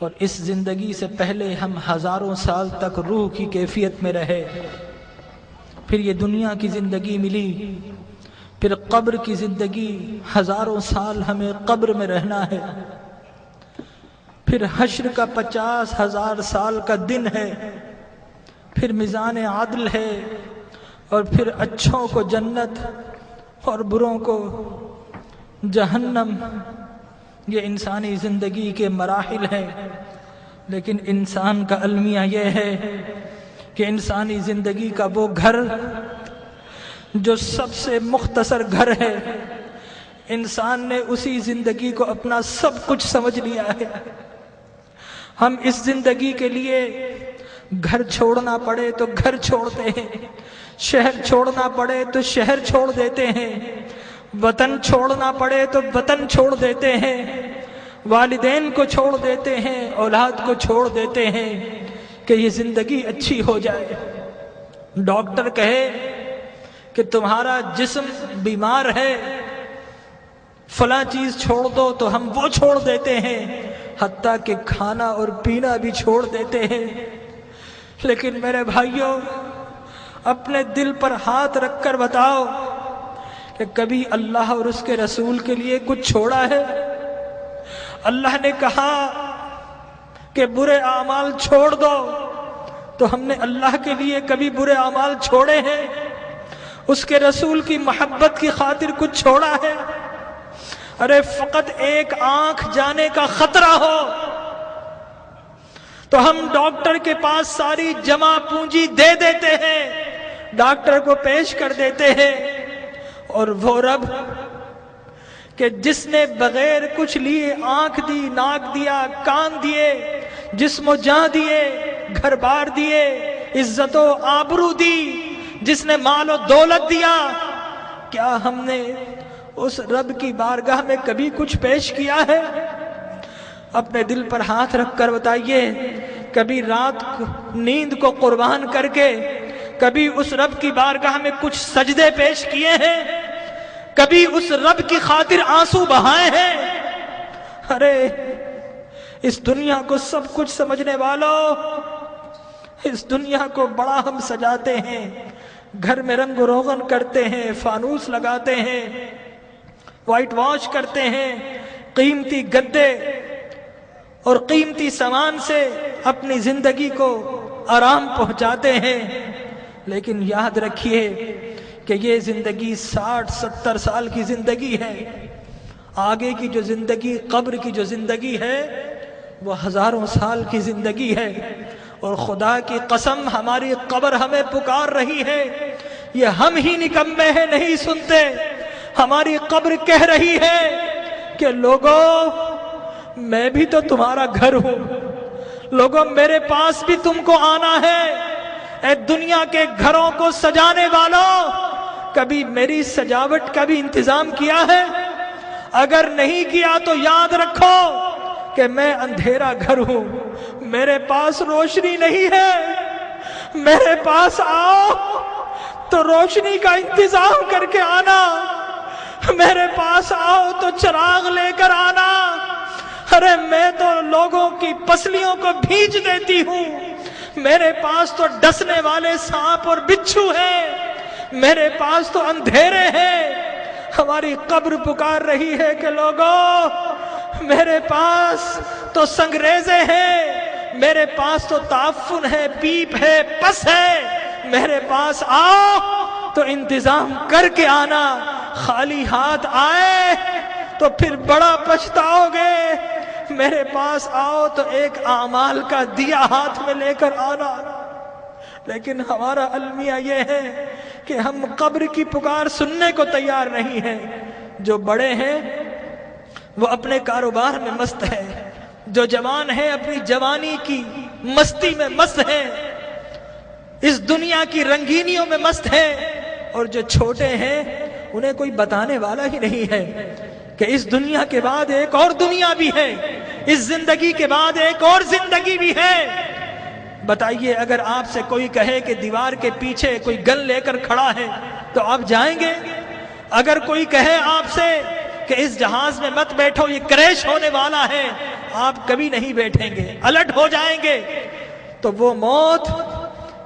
اور اس زندگی سے پہلے ہم ہزاروں سال تک روح کی کیفیت میں رہے، پھر یہ دنیا کی زندگی ملی، پھر قبر کی زندگی، ہزاروں سال ہمیں قبر میں رہنا ہے، پھر حشر کا 50,000 سال کا دن ہے، پھر میزان عدل ہے، اور پھر اچھوں کو جنت اور بروں کو جہنم۔ یہ انسانی زندگی کے مراحل ہیں، لیکن انسان کا المیہ یہ ہے کہ انسانی زندگی کا وہ گھر جو سب سے مختصر گھر ہے، انسان نے اسی زندگی کو اپنا سب کچھ سمجھ لیا ہے۔ ہم اس زندگی کے لیے گھر چھوڑنا پڑے تو گھر چھوڑتے ہیں، شہر چھوڑنا پڑے تو شہر چھوڑ دیتے ہیں، وطن چھوڑنا پڑے تو وطن چھوڑ دیتے ہیں، والدین کو چھوڑ دیتے ہیں، اولاد کو چھوڑ دیتے ہیں کہ یہ زندگی اچھی ہو جائے۔ ڈاکٹر کہے کہ تمہارا جسم بیمار ہے، فلاں چیز چھوڑ دو، تو ہم وہ چھوڑ دیتے ہیں، حتیٰ کہ کھانا اور پینا بھی چھوڑ دیتے ہیں۔ لیکن میرے بھائیوں، اپنے دل پر ہاتھ رکھ کر بتاؤ کہ کبھی اللہ اور اس کے رسول کے لیے کچھ چھوڑا ہے؟ اللہ نے کہا کہ برے اعمال چھوڑ دو، تو ہم نے اللہ کے لیے کبھی برے اعمال چھوڑے ہیں؟ اس کے رسول کی محبت کی خاطر کچھ چھوڑا ہے؟ ارے فقط ایک آنکھ جانے کا خطرہ ہو تو ہم ڈاکٹر کے پاس ساری جمع پونجی دے دیتے ہیں، ڈاکٹر کو پیش کر دیتے ہیں، اور وہ رب کہ جس نے بغیر کچھ لیے آنکھ دی، ناک دیا، کان دیے، جسم و جان دیے، گھر بار دیے، عزت و آبرو دی، جس نے مال و دولت دیا، کیا ہم نے اس رب کی بارگاہ میں کبھی کچھ پیش کیا ہے؟ اپنے دل پر ہاتھ رکھ کر بتائیے، کبھی رات نیند کو قربان کر کے کبھی اس رب کی بارگاہ میں کچھ سجدے پیش کیے ہیں؟ کبھی اس رب کی خاطر آنسو بہائے ہیں؟ ارے اس دنیا کو سب کچھ سمجھنے والوں، اس دنیا کو بڑا ہم سجاتے ہیں، گھر میں رنگ و روغن کرتے ہیں، فانوس لگاتے ہیں، وائٹ واش کرتے ہیں، قیمتی گدے اور قیمتی سامان سے اپنی زندگی کو آرام پہنچاتے ہیں، لیکن یاد رکھیے کہ یہ زندگی 60-70 سال کی زندگی ہے۔ آگے کی جو زندگی، قبر کی جو زندگی ہے، وہ ہزاروں سال کی زندگی ہے، اور خدا کی قسم ہماری قبر ہمیں پکار رہی ہے۔ یہ ہم ہی نکمے ہیں، نہیں سنتے، ہماری قبر کہہ رہی ہے کہ لوگوں میں بھی تو تمہارا گھر ہوں، لوگوں میرے پاس بھی تم کو آنا ہے۔ اے دنیا کے گھروں کو سجانے والوں، کبھی میری سجاوٹ کا بھی انتظام کیا ہے؟ اگر نہیں کیا تو یاد رکھو کہ میں اندھیرا گھر ہوں، میرے پاس روشنی نہیں ہے، میرے پاس آؤ تو روشنی کا انتظام کر کے آنا، میرے پاس آؤ تو چراغ لے کر آنا۔ ارے میں تو لوگوں کی پسلیوں کو بھیج دیتی ہوں، میرے پاس تو ڈسنے والے سانپ اور بچھو ہیں، میرے پاس تو اندھیرے ہیں۔ ہماری قبر پکار رہی ہے کہ لوگوں میرے پاس تو سنگریزے ہیں، میرے پاس تو تعفن ہے، پیپ ہے، پس ہے، میرے پاس آؤ تو انتظام کر کے آنا۔ خالی ہاتھ آئے تو پھر بڑا پچھتاؤ گے، میرے پاس آؤ تو ایک اعمال کا دیا ہاتھ میں لے کر آنا۔ لیکن ہمارا المیہ یہ ہے کہ ہم قبر کی پکار سننے کو تیار نہیں ہیں۔ جو بڑے ہیں وہ اپنے کاروبار میں مست ہے، جو جوان ہیں اپنی جوانی کی مستی میں مست ہیں، اس دنیا کی رنگینیوں میں مست ہیں، اور جو چھوٹے ہیں انہیں کوئی بتانے والا ہی نہیں ہے کہ اس دنیا کے بعد ایک اور دنیا بھی ہے، اس زندگی کے بعد ایک اور زندگی بھی ہے۔ بتائیے، اگر آپ سے کوئی کہے کہ دیوار کے پیچھے کوئی گن لے کر کھڑا ہے تو آپ جائیں گے؟ اگر کوئی کہے آپ سے کہ اس جہاز میں مت بیٹھو، یہ کریش ہونے والا ہے، آپ کبھی نہیں بیٹھیں گے، الٹ ہو جائیں گے۔ تو وہ موت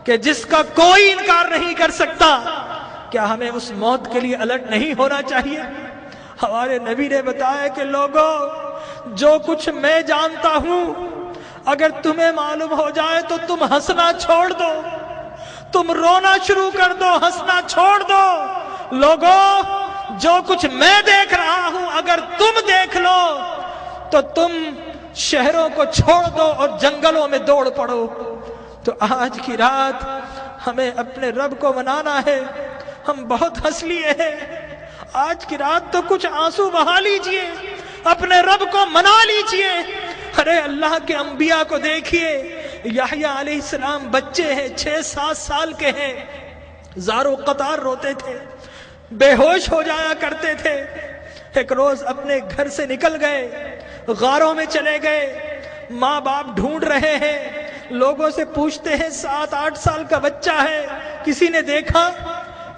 کہ جس کا کوئی انکار نہیں کر سکتا، کیا ہمیں اس موت کے لیے الٹ نہیں ہونا چاہیے؟ ہمارے نبی نے بتایا کہ لوگوں، جو کچھ میں جانتا ہوں اگر تمہیں معلوم ہو جائے تو تم ہنسنا چھوڑ دو، تم رونا شروع کر دو، ہنسنا چھوڑ دو۔ لوگوں، جو کچھ میں دیکھ رہا ہوں اگر تم دیکھ لو تو تم شہروں کو چھوڑ دو اور جنگلوں میں دوڑ پڑو۔ تو آج کی رات ہمیں اپنے رب کو منانا ہے۔ ہم بہت ہنس لیے ہیں، آج کی رات تو کچھ آنسو بہا لیجئے، اپنے رب کو منا لیجئے۔ ارے اللہ کے انبیاء کو دیکھیے، یحییٰ علیہ السلام بچے ہیں، 6-7 سال کے ہیں، زارو قطار روتے تھے، بے ہوش ہو جایا کرتے تھے۔ ایک روز اپنے گھر سے نکل گئے، غاروں میں چلے گئے، ماں باپ ڈھونڈ رہے ہیں، لوگوں سے پوچھتے ہیں 7-8 سال کا بچہ ہے، کسی نے دیکھا؟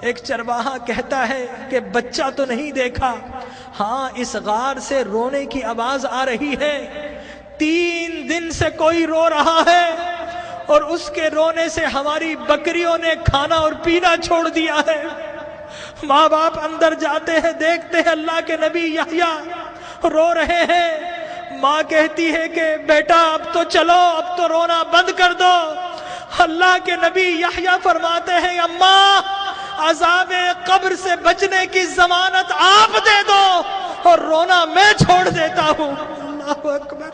ایک چرواہا کہتا ہے کہ بچہ تو نہیں دیکھا، ہاں اس غار سے رونے کی آواز آ رہی ہے، 3 دن سے کوئی رو رہا ہے اور اس کے رونے سے ہماری بکریوں نے کھانا اور پینا چھوڑ دیا ہے۔ ماں باپ اندر جاتے ہیں، دیکھتے ہیں اللہ کے نبی یحییٰ رو رہے ہیں۔ ماں کہتی ہے کہ بیٹا اب تو چلو، اب تو رونا بند کر دو۔ اللہ کے نبی یحییٰ فرماتے ہیں اماں، عذاب قبر سے بچنے کی ضمانت آپ دے دو اور رونا میں چھوڑ دیتا ہوں۔ اللہ اکبر۔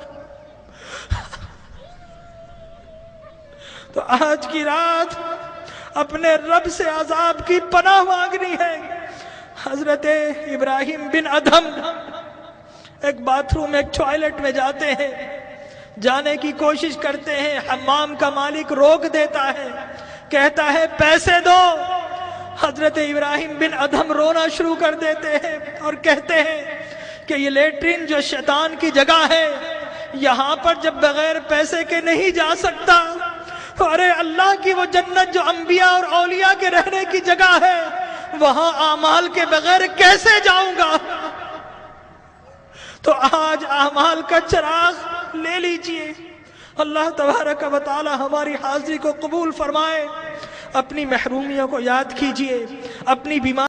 تو آج کی رات اپنے رب سے عذاب کی پناہ مانگنی ہے۔ حضرت ابراہیم بن ادھم ایک باتھ روم، ایک ٹوائلٹ میں جاتے ہیں، جانے کی کوشش کرتے ہیں، حمام کا مالک روک دیتا ہے، کہتا ہے پیسے دو۔ حضرت ابراہیم بن ادھم رونا شروع کر دیتے ہیں اور کہتے ہیں کہ یہ لیٹرین جو شیطان کی جگہ ہے، یہاں پر جب بغیر پیسے کے نہیں جا سکتا، ارے اللہ کی وہ جنت جو انبیاء اور اولیاء کے رہنے کی جگہ ہے، وہاں اعمال کے بغیر کیسے جاؤں گا؟ تو آج اعمال کا چراغ لے لیجئے۔ اللہ تبارک و تعالی ہماری حاضری کو قبول فرمائے۔ اپنی محرومیوں کو یاد کیجئے، اپنی بیماری